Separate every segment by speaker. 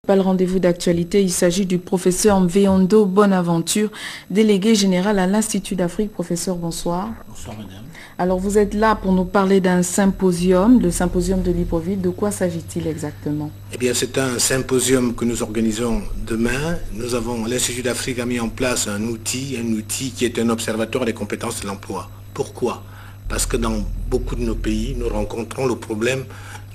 Speaker 1: Pas le rendez-vous d'actualité, il s'agit du professeur Mveyondo Bonaventure, délégué général à l'Institut d'Afrique. Professeur, bonsoir.
Speaker 2: Bonsoir madame.
Speaker 1: Alors vous êtes là pour nous parler d'un symposium, le symposium de Libreville. De quoi s'agit-il exactement?
Speaker 2: Eh bien c'est un symposium que nous organisons demain. L'Institut d'Afrique a mis en place un outil qui est un observatoire des compétences de l'emploi. Pourquoi? Parce que dans beaucoup de nos pays, nous rencontrons le problème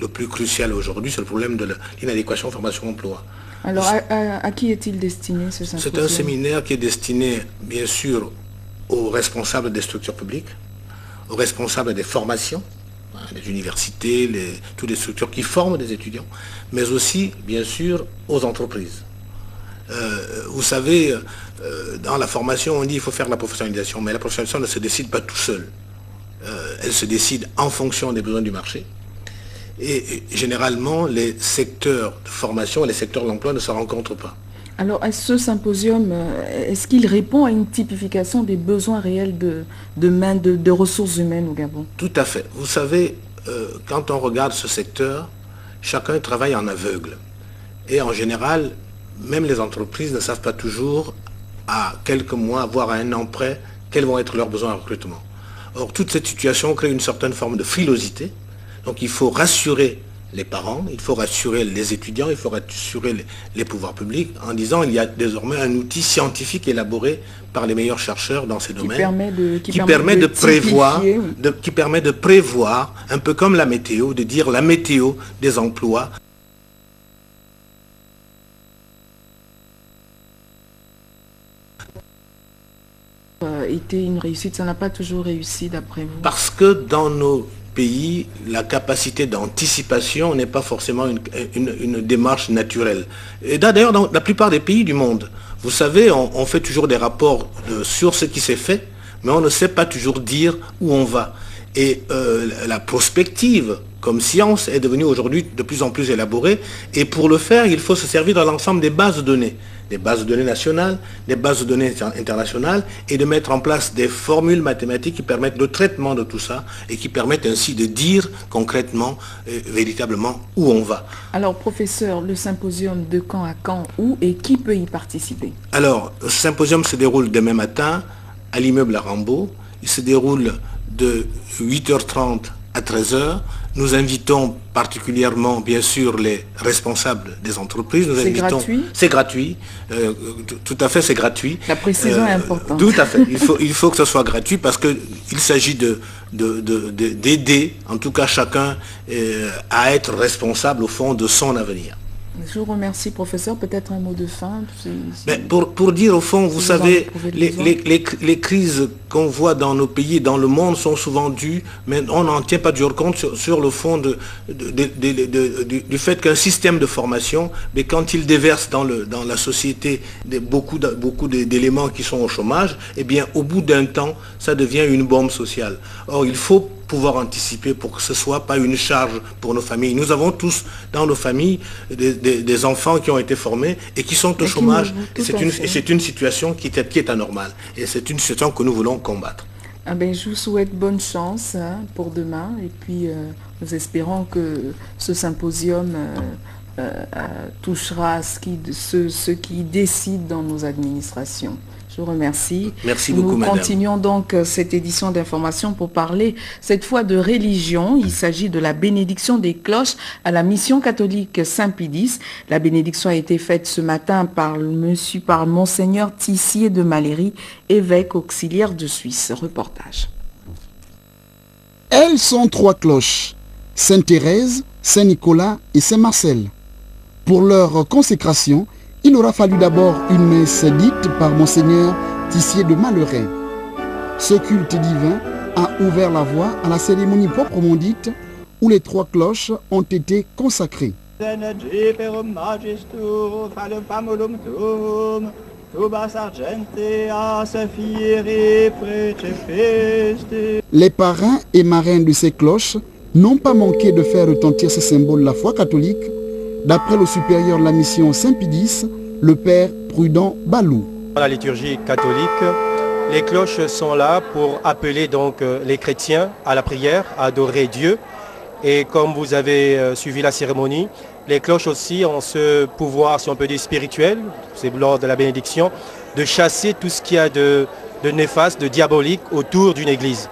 Speaker 2: le plus crucial aujourd'hui, c'est le problème de l'inadéquation formation-emploi.
Speaker 1: Alors à qui est-il destiné ce symposium?
Speaker 2: C'est un séminaire qui est destiné bien sûr aux responsables des structures publiques, aux responsables des formations, les universités, toutes les structures qui forment des étudiants, mais aussi bien sûr aux entreprises. Vous savez, dans la formation on dit qu'il faut faire la professionnalisation, mais la professionnalisation ne se décide pas tout seul. Elle se décide en fonction des besoins du marché. Et généralement, les secteurs de formation et les secteurs de l'emploi ne se rencontrent pas.
Speaker 1: Alors, ce symposium, est-ce qu'il répond à une typification des besoins réels de ressources humaines au Gabon?
Speaker 2: Tout à fait. Vous savez, quand on regarde ce secteur, chacun travaille en aveugle. Et en général, même les entreprises ne savent pas toujours, à quelques mois, voire à un an près, quels vont être leurs besoins en recrutement. Or, toute cette situation crée une certaine forme de frilosité. Donc il faut rassurer les parents, il faut rassurer les étudiants, il faut rassurer les pouvoirs publics en disant qu'il y a désormais un outil scientifique élaboré par les meilleurs chercheurs dans ces domaines qui permet de prévoir, un peu comme la météo, de dire la météo des emplois.
Speaker 1: Était une réussite, ça n'a pas toujours réussi d'après vous?
Speaker 2: Parce que dans nos pays, la capacité d'anticipation n'est pas forcément une démarche naturelle. Et d'ailleurs, dans la plupart des pays du monde, vous savez, on fait toujours des rapports sur ce qui s'est fait, mais on ne sait pas toujours dire où on va. Et la prospective, comme science, est devenue aujourd'hui de plus en plus élaborée. Et pour le faire, il faut se servir de l'ensemble des bases de données. Des bases de données nationales, des bases de données internationales, et de mettre en place des formules mathématiques qui permettent le traitement de tout ça et qui permettent ainsi de dire concrètement, véritablement, où on va.
Speaker 1: Alors, professeur, le symposium de quand à quand, où et qui peut y participer?
Speaker 2: Alors, ce symposium se déroule demain matin à l'immeuble Arambo. Il se déroule de 8h30 à 13h. Nous invitons particulièrement, bien sûr, les responsables des entreprises.
Speaker 1: C'est gratuit?
Speaker 2: C'est gratuit. Tout à fait, c'est gratuit.
Speaker 1: La précision est importante.
Speaker 2: Tout à fait. Il faut que ce soit gratuit parce qu'il s'agit d'aider, en tout cas chacun, à être responsable, au fond, de son avenir.
Speaker 1: Je vous remercie, professeur. Peut-être un mot de fin.
Speaker 2: Mais pour dire au fond, vous savez, les crises qu'on voit dans nos pays, dans le monde, sont souvent dues, mais on n'en tient pas du compte sur le fond du fait qu'un système de formation, mais quand il déverse dans la société beaucoup d'éléments qui sont au chômage, eh bien, au bout d'un temps, ça devient une bombe sociale. Or, il faut pouvoir anticiper pour que ce ne soit pas une charge pour nos familles. Nous avons tous dans nos familles des enfants qui ont été formés et qui sont au chômage. Et c'est une situation qui est anormale. Et c'est une situation que nous voulons combattre.
Speaker 1: Ah ben, je vous souhaite bonne chance pour demain. Et puis, nous espérons que ce symposium touchera ceux qui décident dans nos administrations. Je vous remercie.
Speaker 2: Merci beaucoup, madame.
Speaker 1: Nous continuons donc cette édition d'information pour parler cette fois de religion. Il s'agit de la bénédiction des cloches à la mission catholique Saint-Pédis. La bénédiction a été faite ce matin par Monseigneur Tissier de Maléry, évêque auxiliaire de Suisse. Reportage.
Speaker 3: Elles sont 3 cloches, Sainte-Thérèse, Saint-Nicolas et Saint-Marcel. Pour leur consécration, il aura fallu d'abord une messe dite par Monseigneur Tissier de Maléry. Ce culte divin a ouvert la voie à la cérémonie proprement dite où les 3 cloches ont été consacrées. Les parrains et marraines de ces cloches n'ont pas manqué de faire retentir ce symbole de la foi catholique, d'après le supérieur de la mission Saint-Pédis, le père Prudent Balou.
Speaker 4: Dans la liturgie catholique, les cloches sont là pour appeler donc les chrétiens à la prière, à adorer Dieu. Et comme vous avez suivi la cérémonie, Les cloches aussi ont ce pouvoir, si on peut dire spirituel, c'est lors de la bénédiction, de chasser tout ce qu'il y a de néfaste, de diabolique autour d'une église.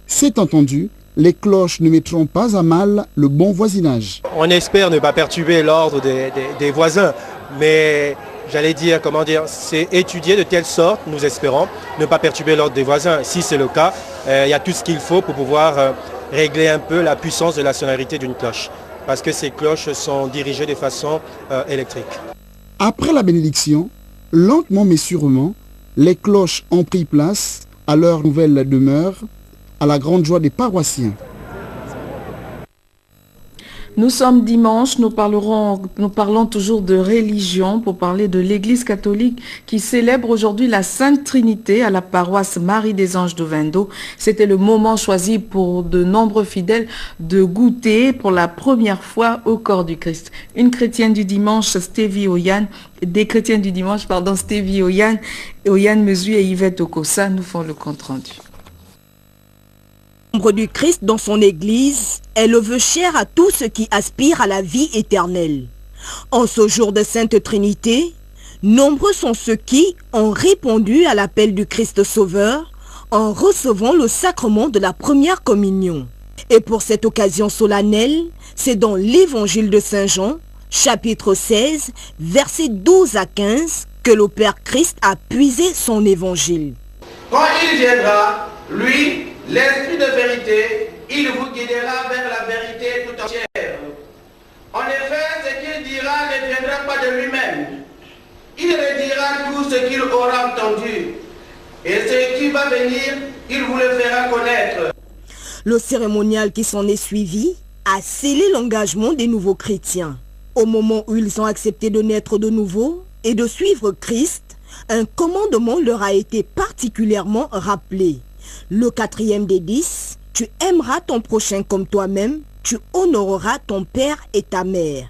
Speaker 3: C'est entendu, les cloches ne mettront pas à mal le bon voisinage.
Speaker 4: On espère ne pas perturber l'ordre des voisins, mais j'allais dire, c'est étudié de telle sorte, nous espérons, ne pas perturber l'ordre des voisins. Si c'est le cas, il y a tout ce qu'il faut pour pouvoir régler un peu la puissance de la sonorité d'une cloche, parce que ces cloches sont dirigées de façon électrique.
Speaker 3: Après la bénédiction, lentement mais sûrement, les cloches ont pris place à leur nouvelle demeure, à la grande joie des paroissiens.
Speaker 1: Nous sommes dimanche, nous parlons toujours de religion pour parler de l'Église catholique qui célèbre aujourd'hui la Sainte Trinité à la paroisse Marie des Anges de Vendo. C'était le moment choisi pour de nombreux fidèles de goûter pour la première fois au corps du Christ. Une chrétienne du dimanche, Stevie Oyan, Stevie Oyan, Oyan Mesu et Yvette Okosa nous font le compte rendu.
Speaker 5: Membre du Christ dans son Église est le vœu cher à tous ceux qui aspirent à la vie éternelle. En ce jour de Sainte Trinité, nombreux sont ceux qui ont répondu à l'appel du Christ Sauveur en recevant le sacrement de la première communion. Et pour cette occasion solennelle, c'est dans l'Évangile de Saint Jean, chapitre 16, versets 12 à 15, que le Père Christ a puisé son Évangile.
Speaker 6: Quand il viendra, lui, l'Esprit de vérité, il vous guidera vers la vérité tout entière. En effet, ce qu'il dira ne viendra pas de lui-même. Il redira tout ce qu'il aura entendu. Et ce qui va venir, il vous le fera connaître.
Speaker 5: Le cérémonial qui s'en est suivi a scellé l'engagement des nouveaux chrétiens. Au moment où ils ont accepté de naître de nouveau et de suivre Christ, un commandement leur a été particulièrement rappelé. Le 4e des 10, tu aimeras ton prochain comme toi-même, tu honoreras ton père et ta mère.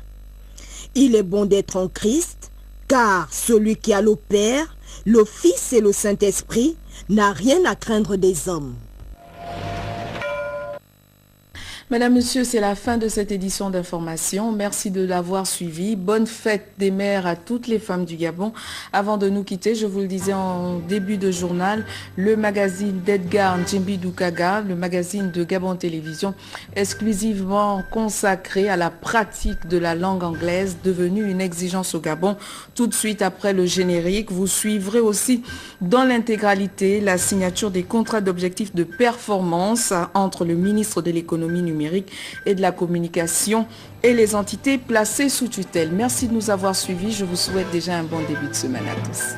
Speaker 5: Il est bon d'être en Christ, car celui qui a le Père, le Fils et le Saint-Esprit n'a rien à craindre des hommes.
Speaker 1: Mesdames, Messieurs, c'est la fin de cette édition d'information. Merci de l'avoir suivi. Bonne fête des mères à toutes les femmes du Gabon. Avant de nous quitter, je vous le disais en début de journal, le magazine d'Edgar Njimbi Doukaga, le magazine de Gabon Télévision, exclusivement consacré à la pratique de la langue anglaise, devenue une exigence au Gabon. Tout de suite après le générique, vous suivrez aussi dans l'intégralité la signature des contrats d'objectifs de performance entre le ministre de l'économie numérique et de la communication et les entités placées sous tutelle. Merci de nous avoir suivis. Je vous souhaite déjà un bon début de semaine à tous.